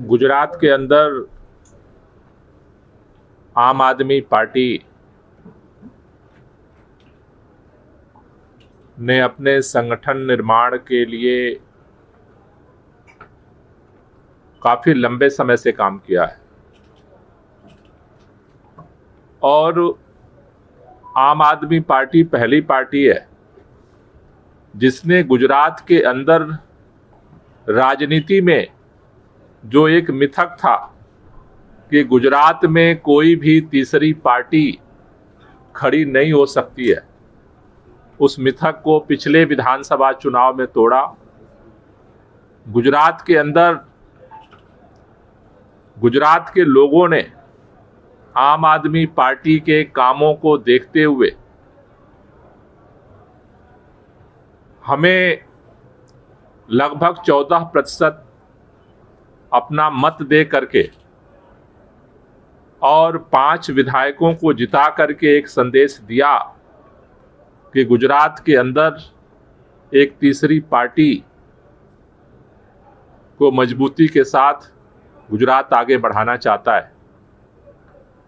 गुजरात के अंदर आम आदमी पार्टी ने अपने संगठन निर्माण के लिए काफी लंबे समय से काम किया है और आम आदमी पार्टी पहली पार्टी है जिसने गुजरात के अंदर राजनीति में जो एक मिथक था कि गुजरात में कोई भी तीसरी पार्टी खड़ी नहीं हो सकती है, उस मिथक को पिछले विधानसभा चुनाव में तोड़ा। गुजरात के अंदर गुजरात के लोगों ने आम आदमी पार्टी के कामों को देखते हुए हमें लगभग 14% अपना मत दे करके और 5 विधायकों को जिता करके एक संदेश दिया कि गुजरात के अंदर एक तीसरी पार्टी को मजबूती के साथ गुजरात आगे बढ़ाना चाहता है।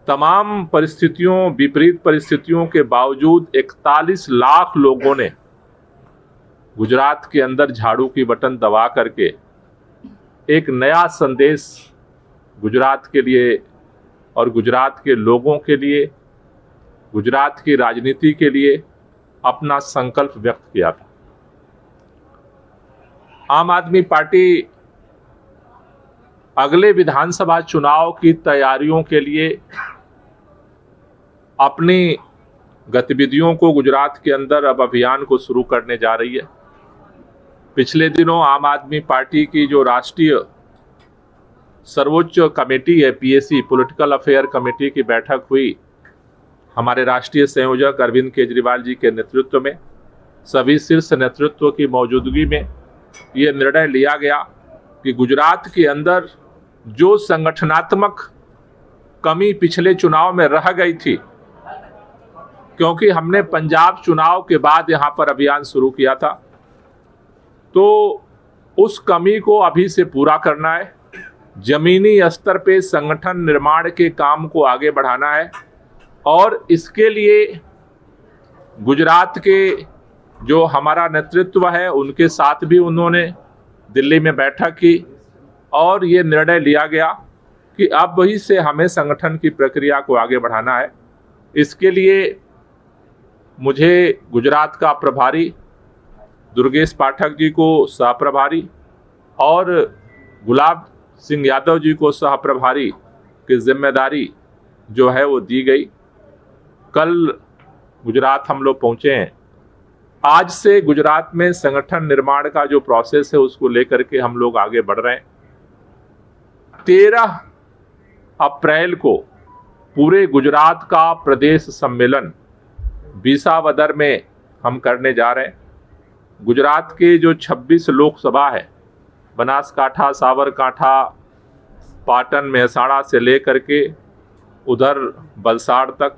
तमाम परिस्थितियों, विपरीत परिस्थितियों के बावजूद 41 लाख लोगों ने गुजरात के अंदर झाड़ू की बटन दबा करके एक नया संदेश गुजरात के लिए और गुजरात के लोगों के लिए, गुजरात की राजनीति के लिए अपना संकल्प व्यक्त किया था। आम आदमी पार्टी अगले विधानसभा चुनाव की तैयारियों के लिए अपनी गतिविधियों को गुजरात के अंदर अब अभियान को शुरू करने जा रही है। पिछले दिनों आम आदमी पार्टी की जो राष्ट्रीय सर्वोच्च कमेटी है, पीएसी पॉलिटिकल अफेयर कमेटी की बैठक हुई। हमारे राष्ट्रीय संयोजक अरविंद केजरीवाल जी के नेतृत्व में, सभी शीर्ष नेतृत्व की मौजूदगी में ये निर्णय लिया गया कि गुजरात के अंदर जो संगठनात्मक कमी पिछले चुनाव में रह गई थी, क्योंकि हमने पंजाब चुनाव के बाद यहाँ पर अभियान शुरू किया था, तो उस कमी को अभी से पूरा करना है। जमीनी स्तर पे संगठन निर्माण के काम को आगे बढ़ाना है और इसके लिए गुजरात के जो हमारा नेतृत्व है उनके साथ भी उन्होंने दिल्ली में बैठक की और ये निर्णय लिया गया कि अब वही से हमें संगठन की प्रक्रिया को आगे बढ़ाना है। इसके लिए मुझे गुजरात का प्रभारी दुर्गेश पाठक जी को सह प्रभारी और गुलाब सिंह यादव जी को सह प्रभारी की जिम्मेदारी जो है वो दी गई। कल गुजरात हम लोग पहुंचे हैं। आज से गुजरात में संगठन निर्माण का जो प्रोसेस है उसको लेकर के हम लोग आगे बढ़ रहे हैं। 13 अप्रैल को पूरे गुजरात का प्रदेश सम्मेलन विसावदर में हम करने जा रहे हैं। गुजरात के जो 26 लोकसभा है, बनासकांठा, साबरकांठा, पाटन, मेहसाणा से लेकर के उधर वलसाड़ तक,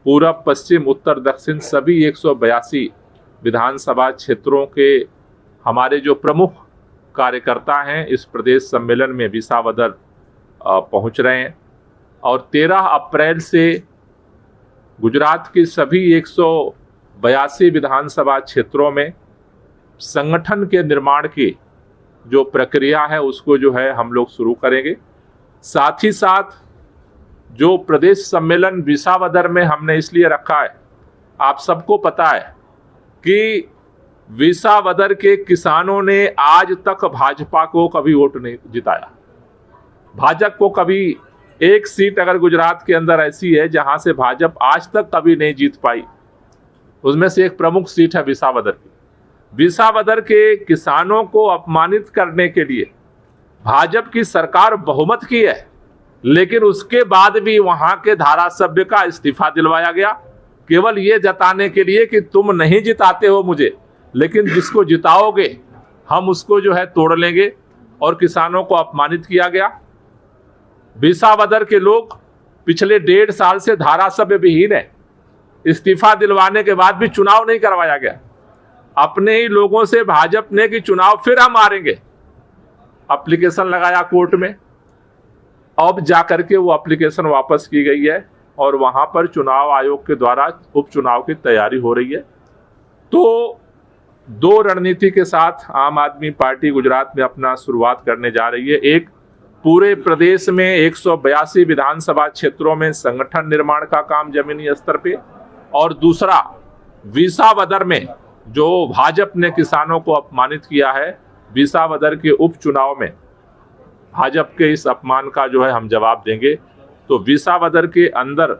पूरब, पश्चिम, उत्तर, दक्षिण सभी 182 विधानसभा क्षेत्रों के हमारे जो प्रमुख कार्यकर्ता हैं इस प्रदेश सम्मेलन में विसावदर पहुंच रहे हैं और 13 अप्रैल से गुजरात की सभी 182 विधानसभा क्षेत्रों में संगठन के निर्माण की जो प्रक्रिया है उसको जो है हम लोग शुरू करेंगे। साथ ही साथ जो प्रदेश सम्मेलन विसावदर में हमने इसलिए रखा है, आप सबको पता है कि विसावदर के किसानों ने आज तक भाजपा को कभी वोट नहीं जिताया। भाजपा को कभी एक सीट अगर गुजरात के अंदर ऐसी है जहां से भाजपा आज तक कभी नहीं जीत पाई, उसमें से एक प्रमुख सीट है विसावदर की। विसावदर के किसानों को अपमानित करने के लिए भाजपा की सरकार बहुमत की है, लेकिन उसके बाद भी वहां के धारासभ्य का इस्तीफा दिलवाया गया, केवल ये जताने के लिए कि तुम नहीं जिताते हो मुझे, लेकिन जिसको जिताओगे हम उसको जो है तोड़ लेंगे, और किसानों को अपमानित किया गया। विसावदर के लोग पिछले 1.5 साल से धारासभ्य विहीन है। इस्तीफा दिलवाने के बाद भी चुनाव नहीं करवाया गया। अपने ही लोगों से भाजपा ने कि चुनाव फिर हम हारेंगे, एप्लीकेशन लगाया कोर्ट में, अब जाकर के वो एप्लीकेशन वापस की गई है और वहां पर चुनाव आयोग के द्वारा उपचुनाव की तैयारी हो रही है। तो दो रणनीति के साथ आम आदमी पार्टी गुजरात में अपना शुरुआत करने जा रही है। एक, पूरे प्रदेश में 182 विधानसभा क्षेत्रों में संगठन निर्माण का काम जमीनी स्तर पे, और दूसरा विसावदर में जो भाजपा ने किसानों को अपमानित किया है, विसावदर के उपचुनाव में भाजपा के इस अपमान का जो है हम जवाब देंगे। तो विसावदर के अंदर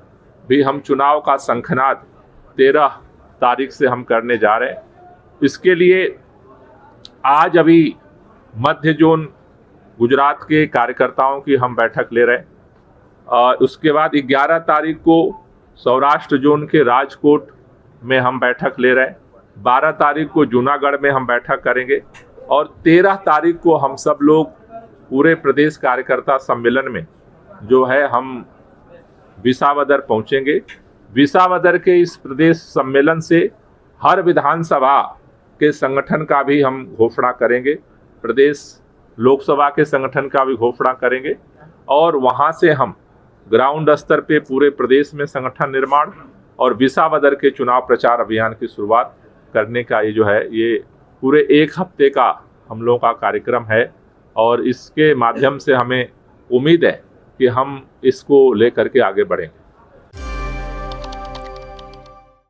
भी हम चुनाव का शंखनाद 13 तारीख से हम करने जा रहे हैं। इसके लिए आज अभी मध्य जोन गुजरात के कार्यकर्ताओं की हम बैठक ले रहे हैं, और उसके बाद 11 तारीख को सौराष्ट्र जोन के राजकोट में हम बैठक ले रहे हैं, 12 तारीख को जूनागढ़ में हम बैठक करेंगे, और 13 तारीख को हम सब लोग पूरे प्रदेश कार्यकर्ता सम्मेलन में जो है हम विसावदर पहुंचेंगे। विसावदर के इस प्रदेश सम्मेलन से हर विधानसभा के संगठन का भी हम घोषणा करेंगे, प्रदेश लोकसभा के संगठन का भी घोषणा करेंगे, और वहां से हम ग्राउंड स्तर पे पूरे प्रदेश में संगठन निर्माण और विसावदर के चुनाव प्रचार अभियान की शुरुआत करने का ये जो है ये पूरे 1 हफ्ते का हम लोगों का कार्यक्रम है। और इसके माध्यम से हमें उम्मीद है कि हम इसको लेकर के आगे बढ़ेंगे।